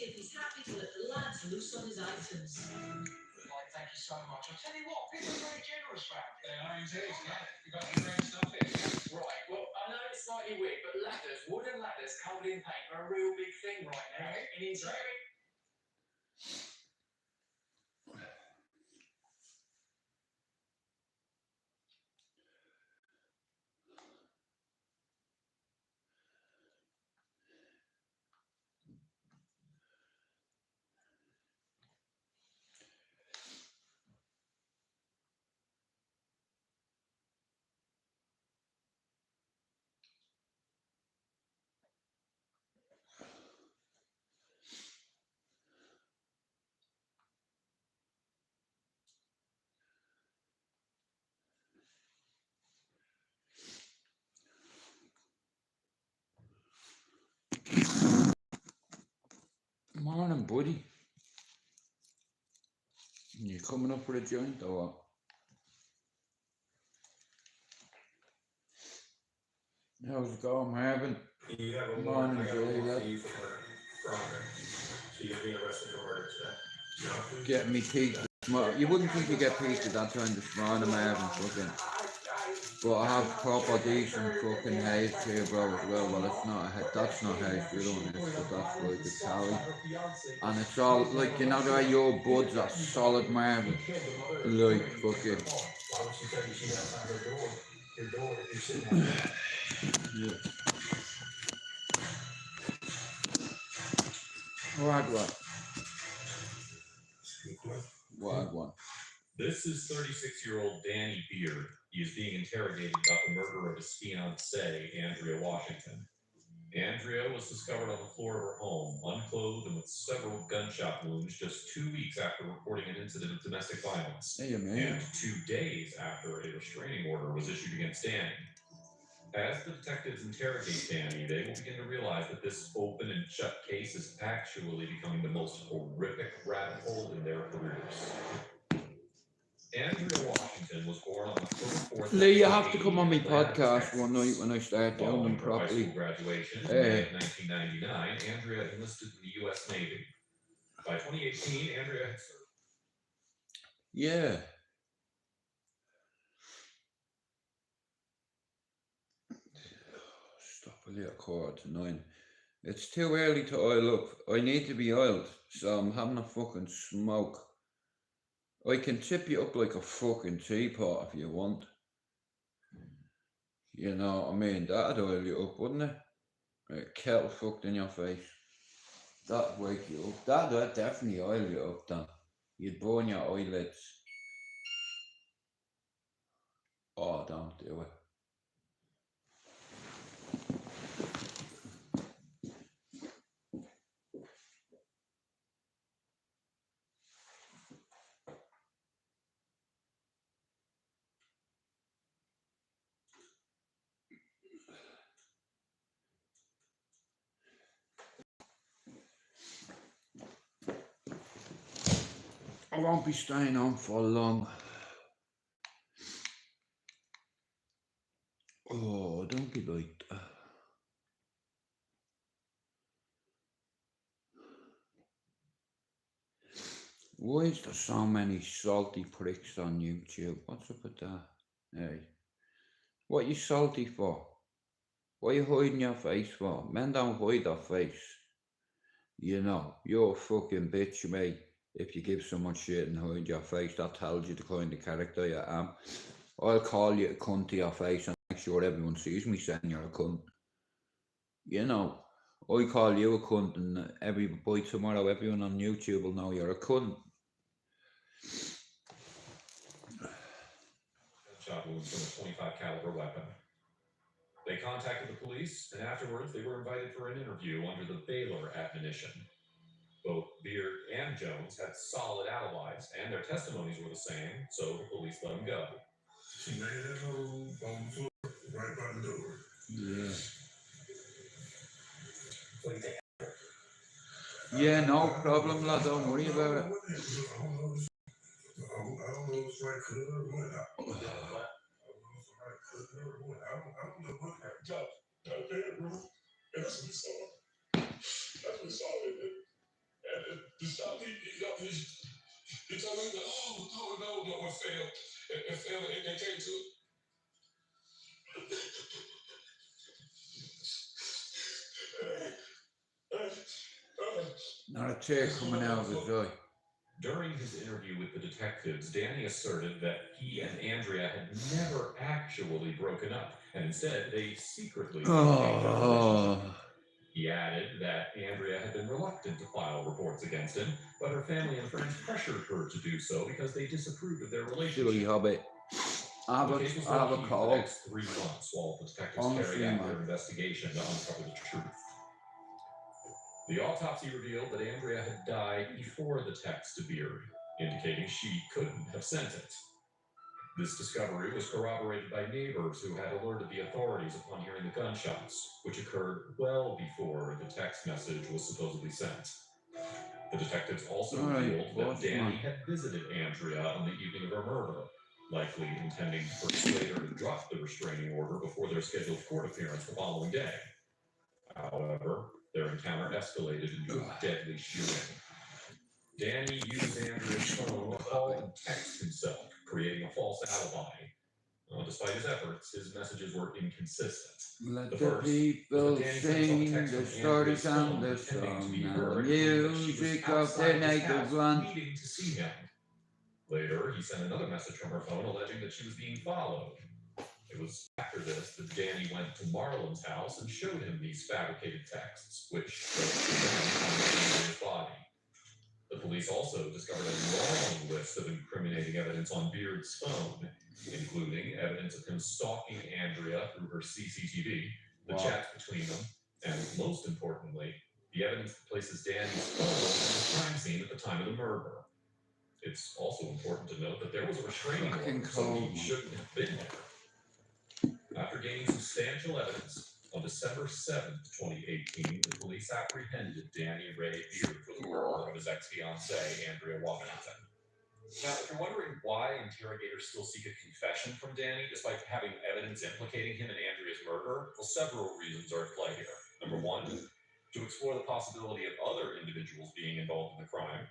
if he's happy to let the lads loose on his items. Like, thank you so much. I'll tell you what, people are very generous round here. They are indeed, yeah. You got some great stuff here, yeah? Right, well, I know it's slightly weird, but ladders, wooden ladders covered in paint are a real big thing right now in interior. Morning, buddy. You coming up for a joint or what? How's it going, Marvin? You have a Morning, warrant. I got a Billy. warrant for you for murder. For murder. So you're being arrested for murder today. Getting me peaked this morning. You wouldn't think you get peaked at that time this morning, Marvin, fucking. But I have proper decent fucking haze here, bro, as well. Well, it's not a that's not haze, the other one is, but that's like a tally. And it's all, like, you know, the way your buds are solid, Marvin. Like, fucking. Yeah. Wagwan. Wagwan. This is 36-year-old Danny Beard. He is being interrogated about the murder of his fiancée, Andrea Washington. Andrea was discovered on the floor of her home, unclothed and with several gunshot wounds, just 2 weeks after reporting an incident of domestic violence. Hey, man. And 2 days after a restraining order was issued against Danny. As the detectives interrogate Danny, they will begin to realize that this open and shut case is actually becoming the most horrific rabbit hole in their careers. Andrea Washington was born on October 4th. Lee, you have to come on my podcast one night when I start doing them properly. High school graduation in May of 1999, Andrea enlisted in the U.S. Navy. By 2018, Andrea had served. Yeah. Stop a little 8:45. It's too early to oil up. I need to be oiled, so I'm having a fucking smoke. I can tip you up like a fucking teapot if you want. You know what I mean? That'd oil you up, wouldn't it? A kettle fucked in your face. That'd wake you up. That'd definitely oil you up, then. You'd burn your eyelids. Oh, don't do it. I won't be staying on for long. Oh, don't be like that. Why is there so many salty pricks on YouTube? What's up with that? Hey, what you salty for? What you hiding your face for? Men don't hide their face. You know, you're a fucking bitch, mate. If you give someone shit and hide your face, that tells you the kind of character you am. I'll call you a cunt to your face and make sure everyone sees me saying you're a cunt. You know, I call you a cunt and by tomorrow everyone on YouTube will know you're a cunt. Gunshot wounds from a 25 caliber weapon. They contacted the police, and afterwards they were invited for an interview under the Baylor admonition. Both Beard and Jones had solid alibis, and their testimonies were the same, so the police let them go. She made that hole on the floor right by the door. Yeah. What do you think? Yeah, no problem, lad. Don't worry about it. I don't know if it's right cut or what. I don't know if it's right cut or what. I don't know what happened. Josh, that bedroom, that's what we saw. That's what we saw in it. to stop me. He told me that, oh, no, it failed. It failed, and they came to it. Not a tear coming out of his eye. During his interview with the detectives, Danny asserted that he and Andrea had never actually broken up, and instead they secretly maintained a relationship. He added that Andrea had been reluctant to file reports against him, but her family and friends pressured her to do so because they disapproved of their relationship. Silly hobbit. I have The case was a low-key for the call. next 3 months while the detectives Honestly, carried out man. their investigation to uncover the truth. The autopsy revealed that Andrea had died before the text to Beard, indicating she couldn't have sent it. This discovery was corroborated by neighbors who had alerted the authorities upon hearing the gunshots, which occurred well before the text message was supposedly sent. The detectives also revealed that Danny had visited Andrea on the evening of her murder, likely intending to persuade her to drop the restraining order before their scheduled court appearance the following day. However, their encounter escalated into a deadly shooting. Danny used Andrea's phone to call and text himself, creating a false alibi. Despite his efforts, his messages were inconsistent. Let The the first people was that Danny sent sing himself a the text from stories Andrea's and phone, the pretending to be song her, and and claiming that she was music of the outside his native house, land. needing to see him. Later, he sent another message from her phone alleging that she was being followed. It was after this that Danny went to Marlon's house and showed him these fabricated texts, which showed his body. The police also discovered a long list of incriminating evidence on Beard's phone, including evidence of him stalking Andrea through her CCTV, the chats between them, and most importantly, the evidence that places Danny's phone at the crime scene at the time of the murder. It's also important to note that there was a restraining order, so he shouldn't have been there. After gaining substantial evidence, on December 7th, 2018, the police apprehended Danny Ray Beard for the murder of his ex-fiancée, Andrea Washington. Now, if you're wondering why interrogators still seek a confession from Danny, despite having evidence implicating him in Andrea's murder, well, several reasons are at play here. Number one, to explore the possibility of other individuals being involved in the crime.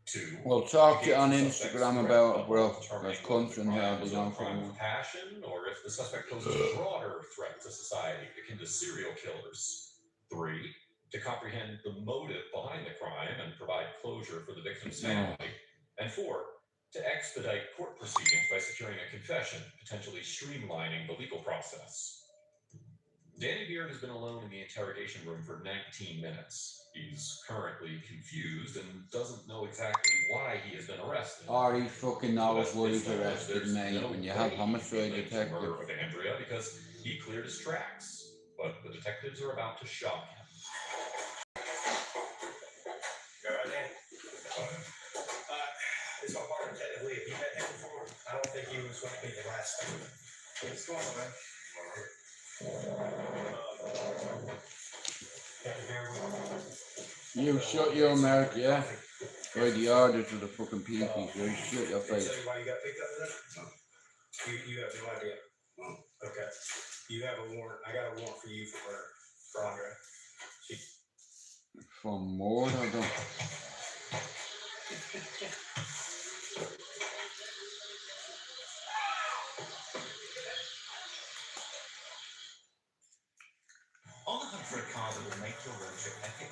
Two, Well, talk to on Instagram about it, bro. There's constant help is on a crime of passion, or if the suspect poses a broader threat to society, akin to serial killers. Three, to comprehend the motive behind the crime and provide closure for the victim's family. And four, to expedite court proceedings by securing a confession, potentially streamlining the legal process. Danny Beard has been alone in the interrogation room for 19 minutes. He's currently confused and doesn't know exactly why he has been arrested. Or he fucking knows what he's arrested, mate, when you have homicide detective. Murder of Andrea because he cleared his tracks, but the detectives are about to shock him. It's my partner, technically. If you met him before, I don't think he was going to be the last thing. What's going on, man? You shut your mouth, yeah? By the orders of the fucking peepees, right? Shut your face. Tell you why you got picked up today? You have no idea. Okay. You have a warrant. I got a warrant for you for murder. For Andrea. For more than that. On the hunt for a car that will make your road trip epic?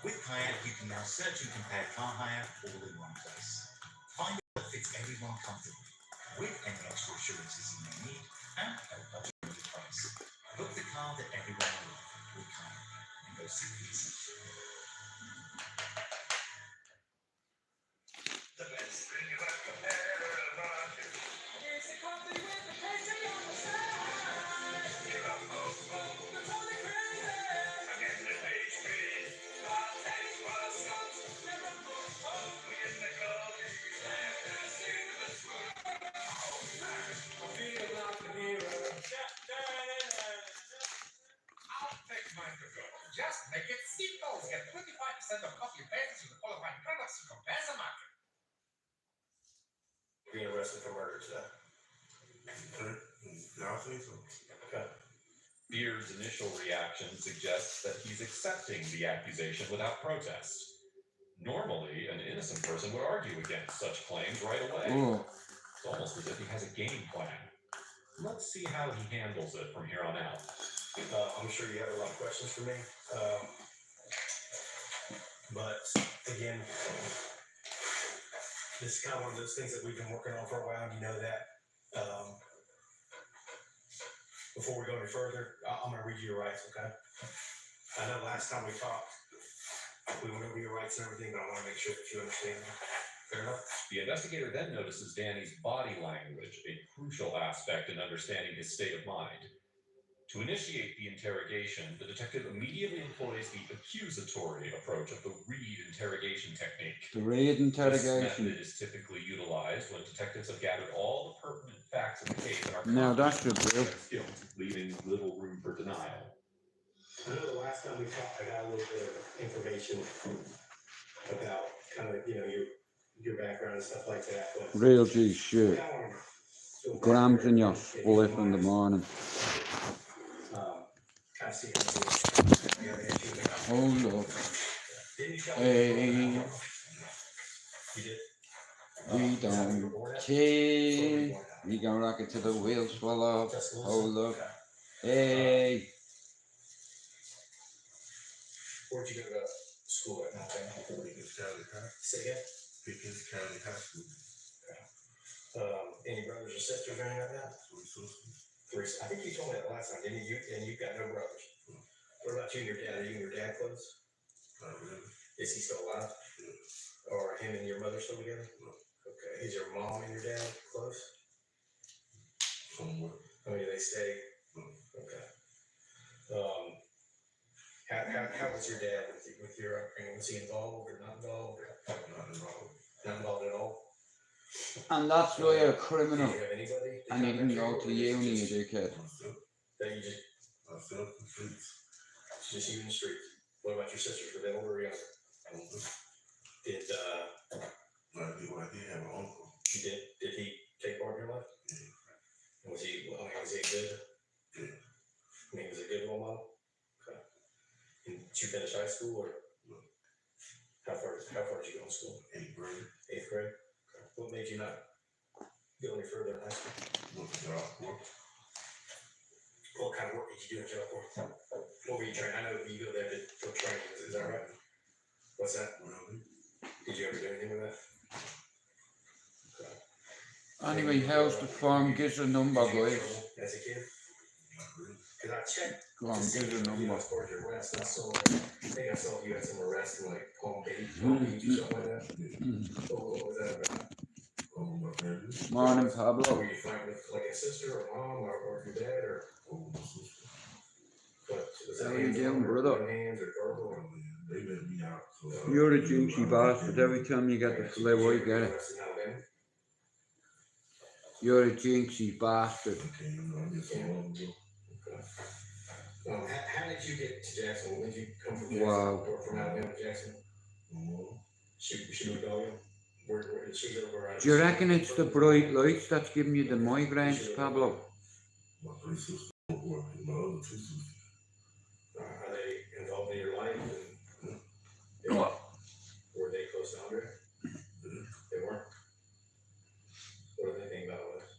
With Kayak, you can now search and compare car hire all in one place. Find a that fits everyone comfortably, with any extra assurances you may need, and at a budget price. Book the car that everyone will with Kayak, and go see for yourself. The best thing about the market It's a coffee with a pastry on the side. is a mofo. You're totally crazy. I get the pastry. My taste was such never before. We get the coffee. I feel like a hero. I'll take mine to go. Just make it simple. Get 25% of coffee bases with qualified products to compare the market. Being arrested for murder today. Y'all think so? Okay. Beard's initial reaction suggests that he's accepting the accusation without protest. Normally, an innocent person would argue against such claims right away. Oh, It's almost as if he has a game plan. Let's see how he handles it from here on out. I'm sure you have a lot of questions for me. But again, this is kind of one of those things that we've been working on for a while, and you know that. Before we go any further, I'm going to read you your rights, okay? I know last time we talked, we went over your rights and everything, but I want to make sure that you understand them. Fair enough? The investigator then notices Danny's body language, a crucial aspect in understanding his state of mind. To initiate the interrogation, the detective immediately employs the accusatory approach of the Reed interrogation technique. the Reed This interrogation. method is typically utilized when detectives have gathered all the pertinent facts of the case and are Now that should confident do. of his guilt, leaving little room for denial. I know the last time we talked, I got a little bit of information about kind of, your background and stuff like that. But Real G shit. I wanna go back Grams there in your and split in the morning. kind of see how you Hold up. Didn't you tell Hey. me? You did? We don't care. We go rocket to the wheels fall off. Hold up. Hey. Where'd you go to school at? Pickens County High. Say again? Pickens County High School. Any brothers or sisters or anything like that? Three sisters. Three. I think you told me that last time, didn't you? And you've got no brothers. What about you and your dad? Are you and your dad close? Not really. Is he still alive? Yeah. Or him and your mother still together? No. Okay. Is your mom and your dad close? Somewhat. I mean, they stay. No. Okay. How was your dad with your upbringing? Was he involved or not involved? Not involved. Not involved at all. And that's why you're a Did criminal. you have anybody? And you didn't go to uni, you dickhead. Myself. That you just The streets. just you in the streets. What about your sisters? Were they older or younger? Older. Did I did have an uncle. you did he take part in your life? Yeah. Was he good? Yeah. I mean, was he a good role model? Okay. And did you finish high school or? No. How far did you go to school? 8th grade. 8th grade? Okay. What made you not go any further in high school? Went to job corps. What kind of work did you do in jail for? What were you training? I know you go there for training, is that right? What's that? Really? Did you ever do anything with that? Okay. Anyway, how's the farm? Give us a number, Did you get in boys. trouble as a kid? Not really. Cause I checked. Go on, give us a number. As far as your arrest, I think I saw you had some arrests in like Palm Beach or something like that. What was that about? My family. Morning, Pablo. Were you fighting with like a sister or mom or your dad or My sister. what? Was that How you hands doing, on or brother? hands or verbal or? They let me out. So, You're a jinxie bastard. Every time you get the flu, I get it. Arrested in Alabama? You're a jinxie bastard. okay, I get so long ago. How did you get to Jackson? When did you come from Jackson? Wow. Or from Alabama to Jackson? My mom. She moved all you? Where did she live? Where Do you reckon it's the bright lights that's giving you the migraines, Pablo? My 3 sisters. My other 2 sisters. Are they involved in your life? And What? were they close to Andre? Yeah. They weren't. What do they think about all this?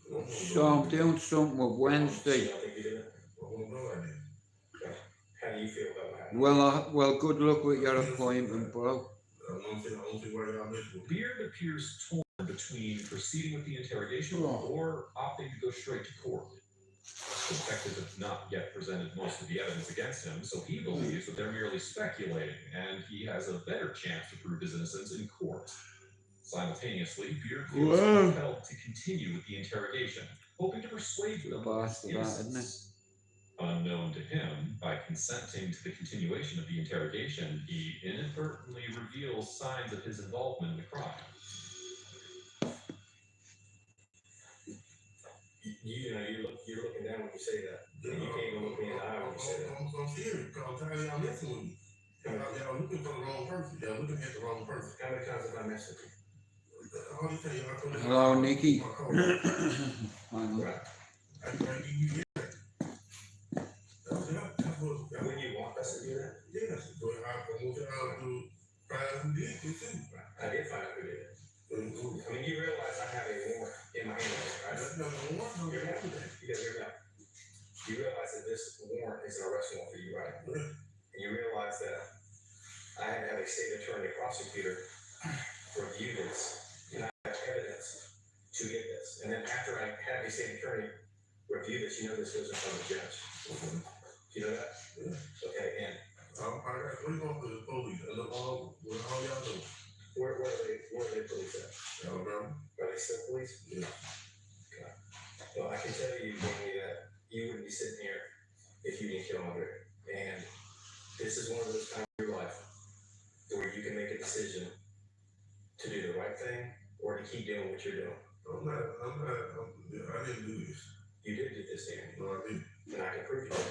I don't know. So I'm doing something with She Wednesday. don't think you did it? I don't know I did. How do you feel about what happened? Well, good luck with your appointment, bro. I don't see why y'all mess with me. Beard appears torn between proceeding with the interrogation or opting to go straight to court. The detectives have not yet presented most of the evidence against him, so he believes that they're merely speculating, and he has a better chance to prove his innocence in court. Simultaneously, Beard feels Wow. compelled to continue with the interrogation, hoping to persuade them of his Bastard, that, isn't it? innocence. Unknown to him, by consenting to the continuation of the interrogation, he inadvertently reveals signs of his involvement in the crime. You're looking down when you say that. You can't even look me in the eye when you say that. I'm serious because I'm tired of y'all messing with me. Y'all looking for the wrong person. Y'all looking at the wrong person. How many times have I messed with you? All these things y'all told me. Hello, Nikki. My car. Right. I can't give you that. That's what. When you want us to do that? Yes, but I want y'all to who did it too. I did find out who did it. I mean, you realize I have a warrant in my hand, right? That's not the one. Hear me out. You guys hear me out. You realize that this warrant is an arrest warrant for you, right? Yeah. And you realize that I had to have a state attorney prosecutor review this, and I have evidence to get this. And then after I have a state attorney review this, you know this goes in front of the judge. Do you know that? Yeah. Okay, and I got 3 months for the police. I look all over. What all y'all do? where are they police at? Alabama? Are they still police? Yeah. Okay. Well, I can tell you, Danny, that you wouldn't be sitting here if you didn't kill Andre. And this is one of those times in your life where you can make a decision to do the right thing or to keep doing what you're doing. I didn't do this. You did do this, Danny. No, I didn't. And I can prove you that.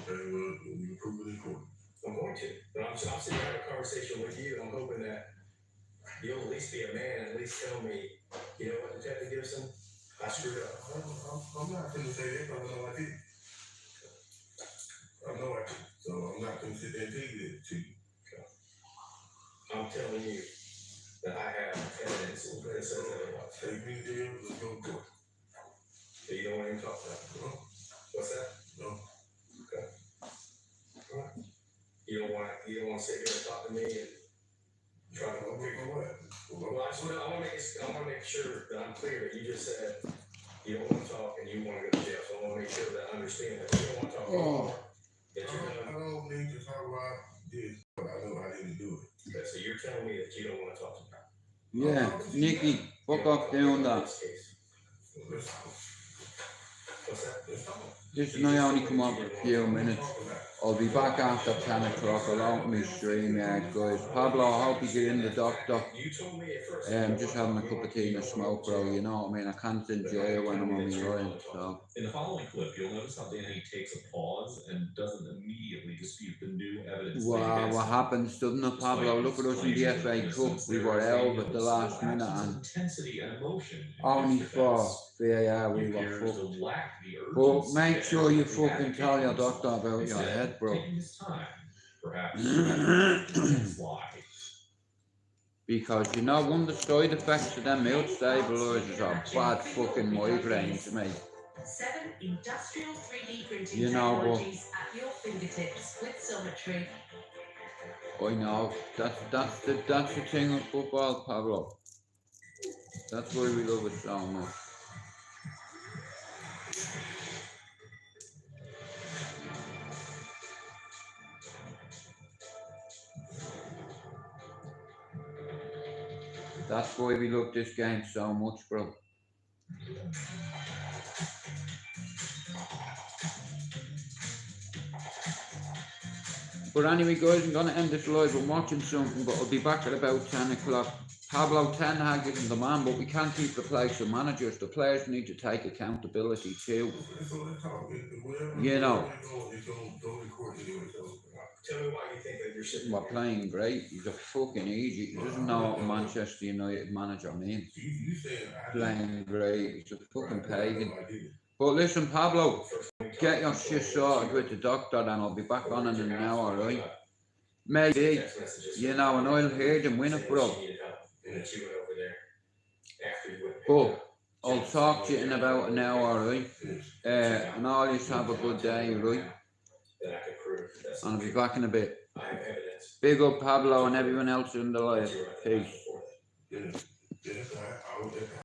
Okay, well, you prove it in court. I'm going to. But I'm sitting having a conversation with you, and I'm hoping that you'll at least be a man and at least tell me, you know what, Detective Gibson, I screwed up. I'm not going to say that because I know I did. I know I did. So I'm not going to sit there and tell you that to you. I'm telling you that I have evidence that says otherwise. Take me there, let's go to court. So you don't want to talk about it? No, What's that? no. Okay. All right. You don't want to sit here and talk to me and try to figure what? Well, I want to make sure that I'm clear that you just said you don't want to talk and you want to go to jail. So I want to make sure that I understand that you don't want to talk anymore. That you're I done. don't need to talk about this, but I know I didn't do it. Okay, so you're telling me that you don't want to talk to me. Yeah, Nicky, fuck off doing that. This case. Let's talk. What's that? Let's talk. Listen, I only come on for a few minutes. I'll be back after 10 o'clock. I'll open my stream, yeah, guys. Pablo, I hope you get in the doctor. You told me at first. Just having a cup of tea and a smoke, bro, you know what I mean? I can't enjoy it when I'm on my line, so. In the following clip, you'll notice how Danny takes a pause and doesn't immediately dispute the new evidence. Wow, what happens, doesn't it, Pablo? Look at us in the FA Cup. We were held at the last minute and intensity and emotion. only for VAR we were fucked. But make sure you fucking tell your doctor about your head, bro. Because you know, one of the side effects of them mood stabilizers are bad fucking migraines, mate. 7 industrial 3D printing You know, technologies at your fingertips with Summitry. I know, that's the thing with football, Pablo. That's why we love it so much. That's why we love this game so much, bro. But anyway, guys, I'm gonna end this live. I'm watching something, but I'll be back at about 10 o'clock. Pablo, Ten Hag isn't the man, but we can't keep replacing managers. The players need to take accountability too. You know. Tell me why you think that you're sitting. We're playing great. He's a fucking idiot. He doesn't know what a Manchester United manager means. Playing great. He's a fucking pagan. But listen, Pablo, get your shit sorted with the doctor and I'll be back on in an hour, right? Maybe, you know, and I'll hear them win it, bro. But I'll talk to you in about an hour, right? And all you have a good day, right? And I'll be back in a bit. Big up Pablo and everyone else in the live. Peace.